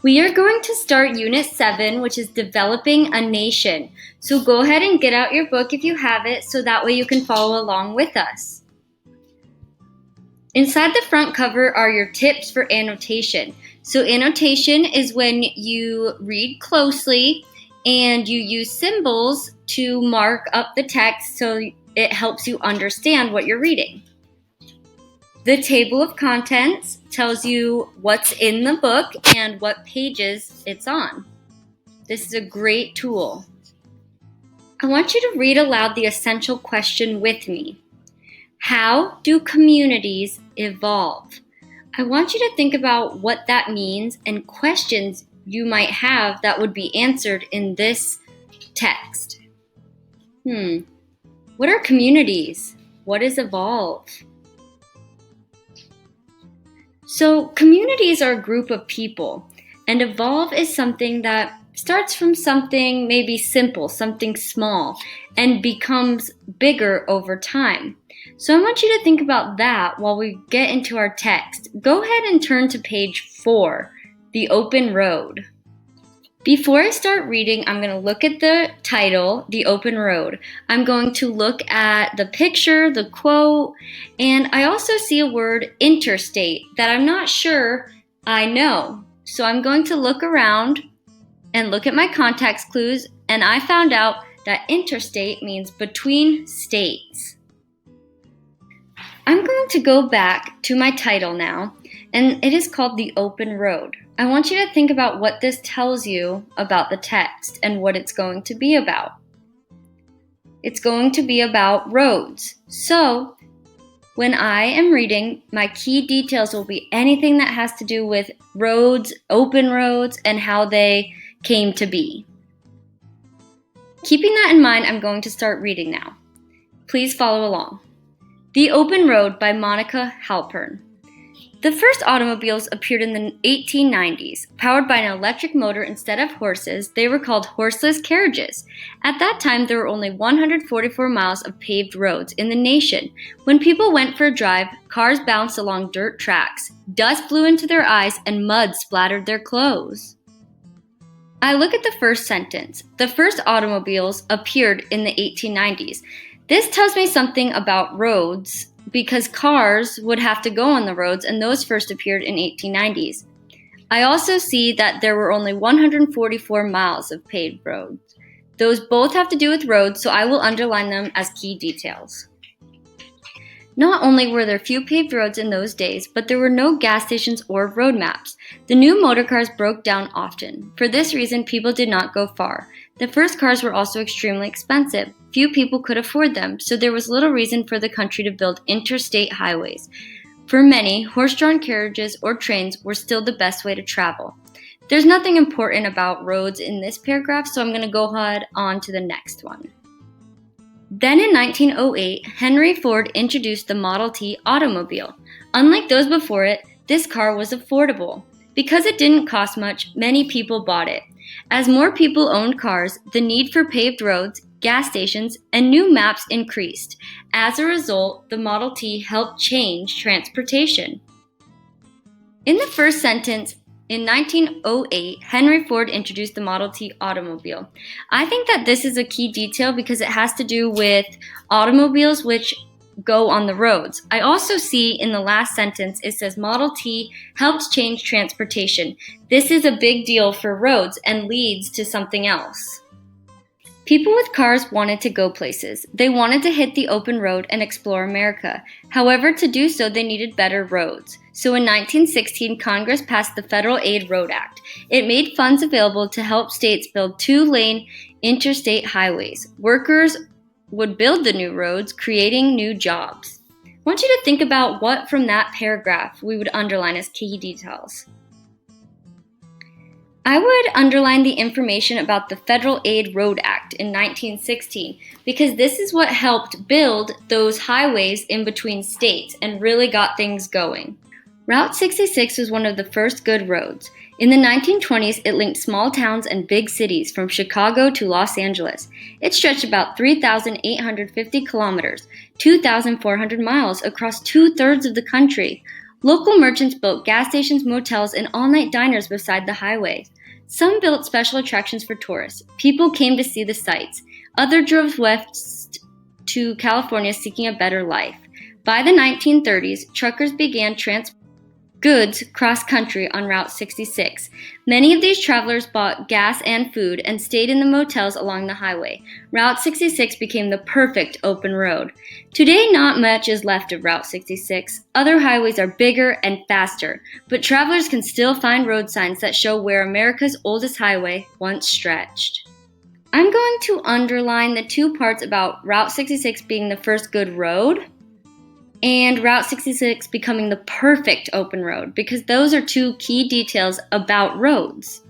We are going to start Unit 7, which is Developing a Nation. So go ahead and get out your book if you have it, so that way you can follow along with us. Inside the front cover are your tips for annotation. So annotation is when you read closely and you use symbols to mark up the text so it helps you understand what you're reading. The table of contents tells you what's in the book and what pages it's on. This is a great tool. I want you to read aloud the essential question with me. How do communities evolve? I want you to think about what that means and questions you might have that would be answered in this text. What are communities? What is evolve? So communities are a group of people, and evolve is something that starts from something maybe simple, something small, and becomes bigger over time. So I want you to think about that while we get into our text. Go ahead and turn to page 4, The Open Road. Before I start reading, I'm going to look at the title, The Open Road. I'm going to look at the picture, the quote, and I also see a word interstate that I'm not sure I know. So I'm going to look around and look at my context clues, and I found out that interstate means between states. I'm going to go back to my title now, and it is called The Open Road. I want you to think about what this tells you about the text and what it's going to be about. It's going to be about roads. So, when I am reading, my key details will be anything that has to do with roads, open roads, and how they came to be. Keeping that in mind, I'm going to start reading now. Please follow along. The Open Road by Monica Halpern. The first automobiles appeared in the 1890s. Powered by an electric motor instead of horses, they were called horseless carriages. At that time, there were only 144 miles of paved roads in the nation. When people went for a drive, cars bounced along dirt tracks. Dust flew into their eyes and mud splattered their clothes. I look at the first sentence. The first automobiles appeared in the 1890s. This tells me something about roads, because cars would have to go on the roads, and those first appeared in 1890s. I also see that there were only 144 miles of paved roads. Those both have to do with roads, so I will underline them as key details. Not only were there few paved roads in those days, but there were no gas stations or road maps. The new motor cars broke down often. For this reason, people did not go far. The first cars were also extremely expensive. Few people could afford them, so there was little reason for the country to build interstate highways. For many, horse-drawn carriages or trains were still the best way to travel. There's nothing important about roads in this paragraph, so I'm going to go ahead on to the next one. Then in 1908, Henry Ford introduced the Model T automobile. Unlike those before it, this car was affordable. Because it didn't cost much, many people bought it. As more people owned cars, the need for paved roads, gas stations, and new maps increased. As a result, the Model T helped change transportation. In the first sentence, in 1908, Henry Ford introduced the Model T automobile. I think that this is a key detail because it has to do with automobiles which go on the roads. I also see in the last sentence it says Model T helps change transportation. This is a big deal for roads and leads to something else. People with cars wanted to go places. They wanted to hit the open road and explore America. However, to do so, they needed better roads. So in 1916, Congress passed the Federal Aid Road Act. It made funds available to help states build 2-lane interstate highways. Workers would build the new roads, creating new jobs. I want you to think about what from that paragraph we would underline as key details. I would underline the information about the Federal Aid Road Act in 1916 because this is what helped build those highways in between states and really got things going. Route 66 was one of the first good roads. In the 1920s, it linked small towns and big cities from Chicago to Los Angeles. It stretched about 3,850 kilometers, 2,400 miles across 2/3 of the country. Local merchants built gas stations, motels, and all-night diners beside the highway. Some built special attractions for tourists. People came to see the sights. Others drove west to California seeking a better life. By the 1930s, truckers began transporting goods cross-country on Route 66. Many of these travelers bought gas and food and stayed in the motels along the highway. Route 66 became the perfect open road. Today, not much is left of Route 66. Other highways are bigger and faster, but travelers can still find road signs that show where America's oldest highway once stretched. I'm going to underline the two parts about Route 66 being the first good road and Route 66 becoming the perfect open road, because those are two key details about roads.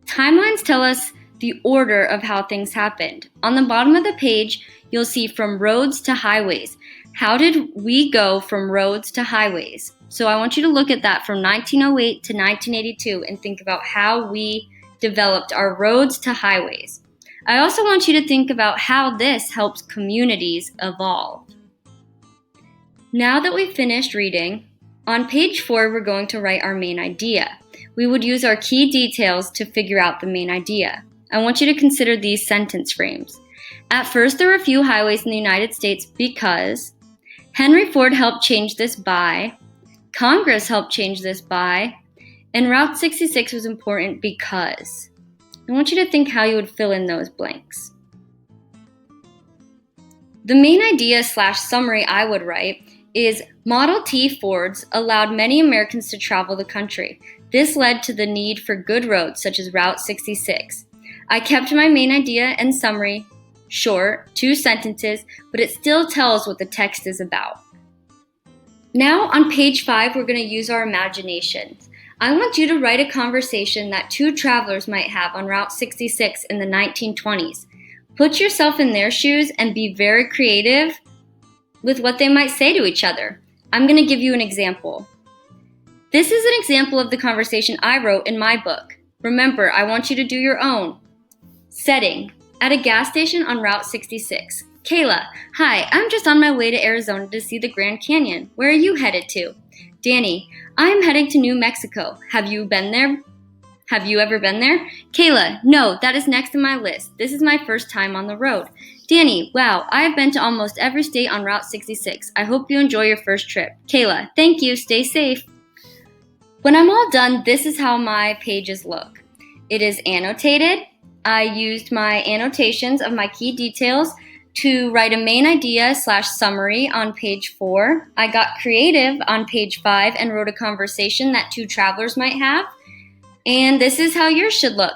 Timelines tell us the order of how things happened. On the bottom of the page, you'll see from roads to highways. How did we go from roads to highways? So I want you to look at that from 1908 to 1982 and think about how we developed our roads to highways. I also want you to think about how this helps communities evolve. Now that we've finished reading, on page 4 we're going to write our main idea. We would use our key details to figure out the main idea. I want you to consider these sentence frames. At first, there were few highways in the United States because Henry Ford helped change this by, Congress helped change this by, and Route 66 was important because. I want you to think how you would fill in those blanks. The main idea / summary I would write is Model T Fords allowed many Americans to travel the country. This led to the need for good roads such as Route 66. I kept my main idea and summary short, 2 sentences, but it still tells what the text is about. Now on page 5, we're going to use our imaginations. I want you to write a conversation that 2 travelers might have on Route 66 in the 1920s. Put yourself in their shoes and be very creative with what they might say to each other. I'm going to give you an example. This is an example of the conversation I wrote in my book. Remember, I want you to do your own. Setting: at a gas station on Route 66. Kayla: hi, I'm just on my way to Arizona to see the Grand Canyon. Where are you headed to? Danny: I'm heading to New Mexico. Have you been there? Have you ever been there? Kayla: no, that is next on my list. This is my first time on the road. Danny: wow, I have been to almost every state on Route 66. I hope you enjoy your first trip. Kayla: thank you, stay safe. When I'm all done, this is how my pages look. It is annotated. I used my annotations of my key details to write a main idea / summary on page 4. I got creative on page 5 and wrote a conversation that 2 travelers might have. And this is how yours should look.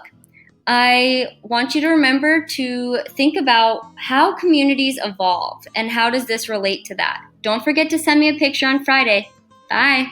I want you to remember to think about how communities evolve and how does this relate to that. Don't forget to send me a picture on Friday. Bye.